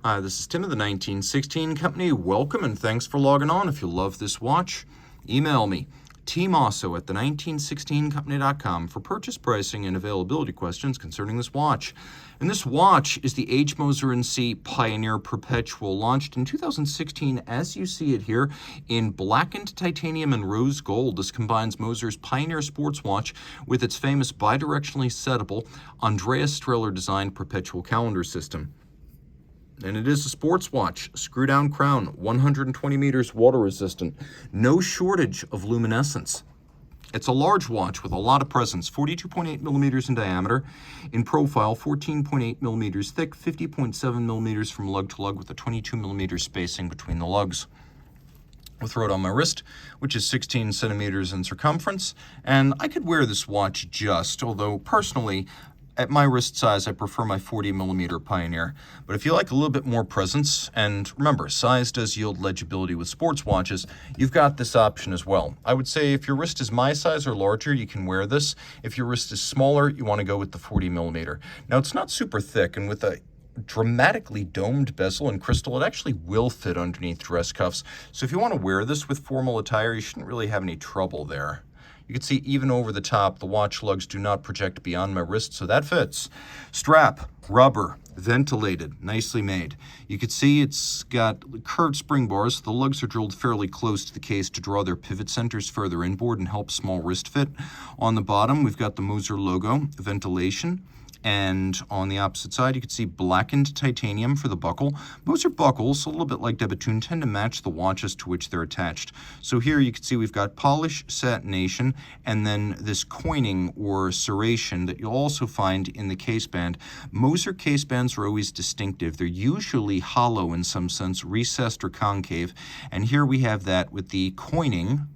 Hi, this is Tim of the 1916 Company. Welcome and thanks for logging on. If you love this watch, email me, Team Mosso at the1916company.com for purchase pricing and availability questions concerning this watch. And this watch is the H. Moser Cie Pioneer Perpetual, launched in 2016 as you see it here in blackened titanium and rose gold. This combines Moser's Pioneer sports watch with its famous bidirectionally settable Ardoise Fume designed Perpetual calendar system. And it is a sports watch, screw-down crown, 120 meters water resistant, no shortage of luminescence. It's a large watch with a lot of presence, 42.8 millimeters in diameter, in profile, 14.8 millimeters thick, 50.7 millimeters from lug to lug with a 22 millimeter spacing between the lugs. I'll throw it on my wrist, which is 16 centimeters in circumference, and I could wear this watch although personally, at my wrist size, I prefer my 40 millimeter Pioneer. But if you like a little bit more presence, and remember, size does yield legibility with sports watches, you've got this option as well. I would say if your wrist is my size or larger, you can wear this. If your wrist is smaller, you want to go with the 40 millimeter. Now, it's not super thick, and with a dramatically domed bezel and crystal, it actually will fit underneath dress cuffs. So if you want to wear this with formal attire, you shouldn't really have any trouble there. You can see even over the top, the watch lugs do not project beyond my wrist, so that fits. Strap, rubber, ventilated, nicely made. You can see it's got curved spring bars. The lugs are drilled fairly close to the case to draw their pivot centers further inboard and help small wrist fit. On the bottom, we've got the Moser logo, ventilation. And on the opposite side, you can see blackened titanium for the buckle. Moser buckles, a little bit like de Bethune, tend to match the watches to which they're attached. So here you can see we've got polish, satination, and then this coining or serration that you'll also find in the caseband. Moser casebands are always distinctive. They're usually hollow in some sense, recessed or concave. And here we have that with the coining,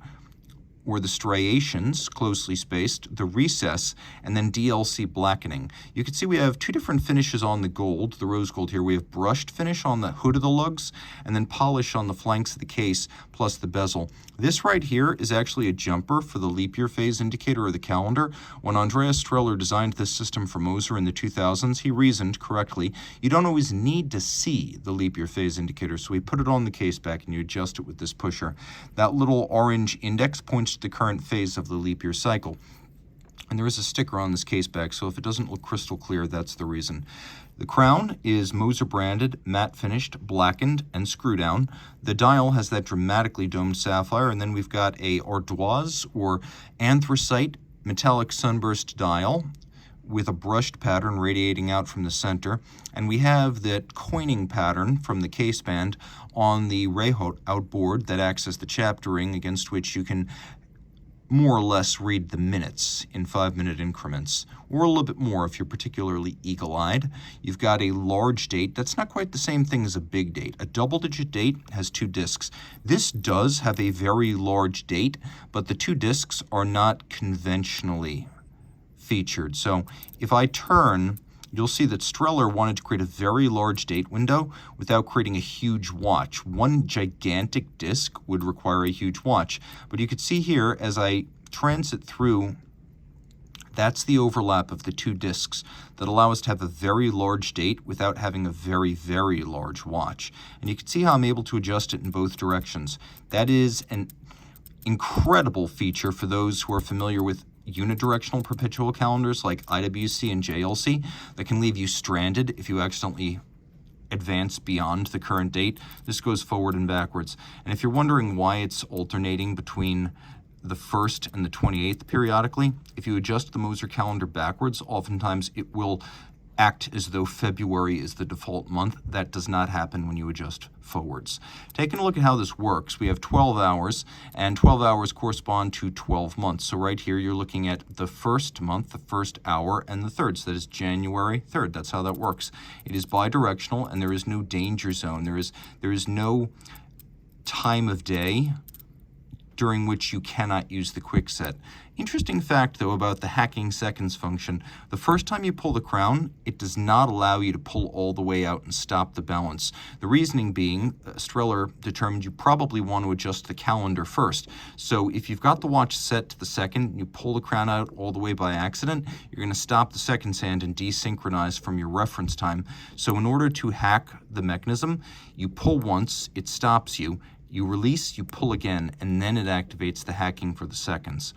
or the striations, closely spaced, the recess, and then DLC blackening. You can see we have two different finishes on the gold, the rose gold here. We have brushed finish on the hood of the lugs, and then polish on the flanks of the case, plus the bezel. This right here is actually a jumper for the leap year phase indicator of the calendar. When Ardoise Fume designed this system for Moser in the 2000s, he reasoned correctly, you don't always need to see the leap year phase indicator, so we put it on the case back and you adjust it with this pusher. That little orange index points to the current phase of the leap year cycle. And there is a sticker on this case back, so if it doesn't look crystal clear, that's the reason. The crown is Moser branded, matte finished, blackened, and screw down. The dial has that dramatically domed sapphire, and then we've got a Ardoise or anthracite metallic sunburst dial with a brushed pattern radiating out from the center. And we have that coining pattern from the caseband on the Rehaut outboard that acts as the chapter ring against which you can more or less read the minutes in 5-minute increments, or a little bit more if you're particularly eagle-eyed. You've got a large date. That's not quite the same thing as a big date. A double-digit date has 2 discs. This does have a very large date, but the 2 discs are not conventionally featured. So if I turn, you'll see that Streller wanted to create a very large date window without creating a huge watch. One gigantic disc would require a huge watch. But you can see here, as I transit through, that's the overlap of the 2 discs that allow us to have a very large date without having a very, very large watch. And you can see how I'm able to adjust it in both directions. That is an incredible feature for those who are familiar with unidirectional perpetual calendars like IWC and JLC that can leave you stranded if you accidentally advance beyond the current date. This goes forward and backwards. And if you're wondering why it's alternating between the 1st and the 28th periodically, if you adjust the Moser calendar backwards, oftentimes it will act as though February is the default month. That does not happen when you adjust forwards. Taking a look at how this works, we have 12 hours, and 12 hours correspond to 12 months. So right here, you're looking at the 1st month, the 1st hour, and the 3rd. So that is January 3rd. That's how that works. It is bidirectional, and there is no danger zone. There is no time of day during which you cannot use the quick set. Interesting fact, though, about the hacking seconds function. The first time you pull the crown, it does not allow you to pull all the way out and stop the balance. The reasoning being, Streller determined you probably want to adjust the calendar first. So if you've got the watch set to the second, and you pull the crown out all the way by accident, you're going to stop the seconds hand and desynchronize from your reference time. So in order to hack the mechanism, you pull once, it stops you. You release, you pull again, and then it activates the hacking for the seconds.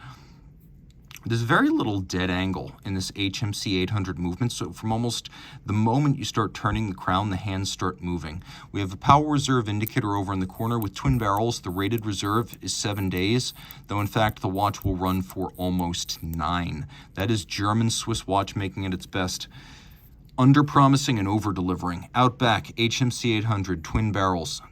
There's very little dead angle in this HMC 800 movement, so from almost the moment you start turning the crown, the hands start moving. We have a power reserve indicator over in the corner. With twin barrels, the rated reserve is 7 days, though in fact the watch will run for almost 9. That is German Swiss watchmaking at its best. Under-promising and over-delivering. Outback, HMC 800, twin barrels.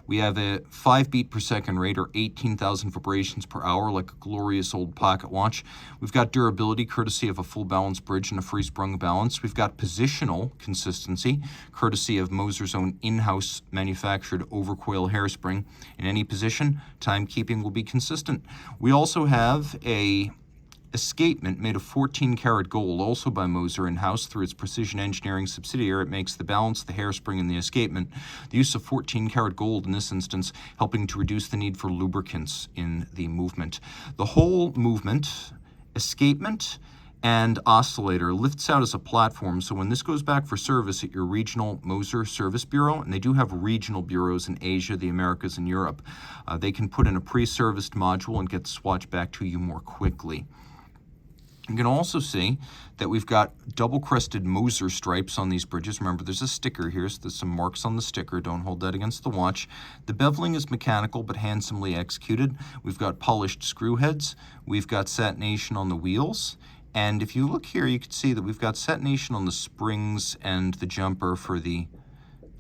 We have a 5 beat per second rate, or 18,000 vibrations per hour, like a glorious old pocket watch. We've got durability, courtesy of a full balance bridge and a free sprung balance. We've got positional consistency, courtesy of Moser's own in-house manufactured overcoil hairspring. In any position, timekeeping will be consistent. We also have a escapement made of 14-karat gold, also by Moser in-house through its precision engineering subsidiary. It makes the balance, the hairspring, and the escapement. The use of 14-karat gold in this instance helping to reduce the need for lubricants in the movement. The whole movement, escapement, and oscillator lifts out as a platform, so when this goes back for service at your regional Moser service bureau, and they do have regional bureaus in Asia, the Americas, and Europe, they can put in a pre-serviced module and get the watch back to you more quickly. You can also see that we've got double-crested Moser stripes on these bridges. Remember, there's a sticker here, so there's some marks on the sticker. Don't hold that against the watch. The beveling is mechanical but handsomely executed. We've got polished screw heads. We've got satination on the wheels. And if you look here, you can see that we've got satination on the springs and the jumper for the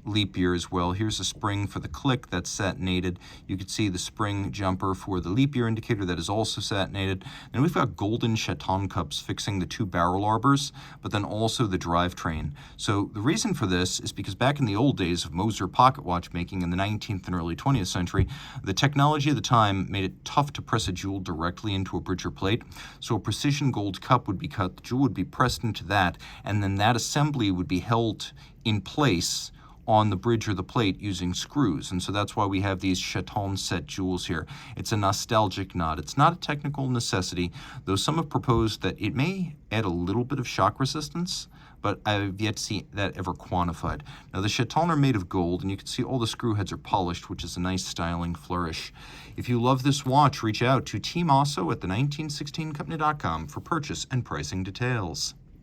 leap year as well. Here's a spring for the click that's satinated. You can see the spring jumper for the leap year indicator that is also satinated. And we've got golden chaton cups fixing the 2 barrel arbors, but then also the drivetrain. So the reason for this is because back in the old days of Moser pocket watchmaking in the 19th and early 20th century, the technology of the time made it tough to press a jewel directly into a bridge or plate. So a precision gold cup would be cut, the jewel would be pressed into that, and then that assembly would be held in place on the bridge or the plate using screws. And so that's why we have these chaton set jewels here. It's a nostalgic nod. It's not a technical necessity, though some have proposed that it may add a little bit of shock resistance, but I've yet to see that ever quantified. Now the chaton are made of gold, and you can see all the screw heads are polished, which is a nice styling flourish. If you love this watch, reach out to Team Mosso at the 1916company.com for purchase and pricing details.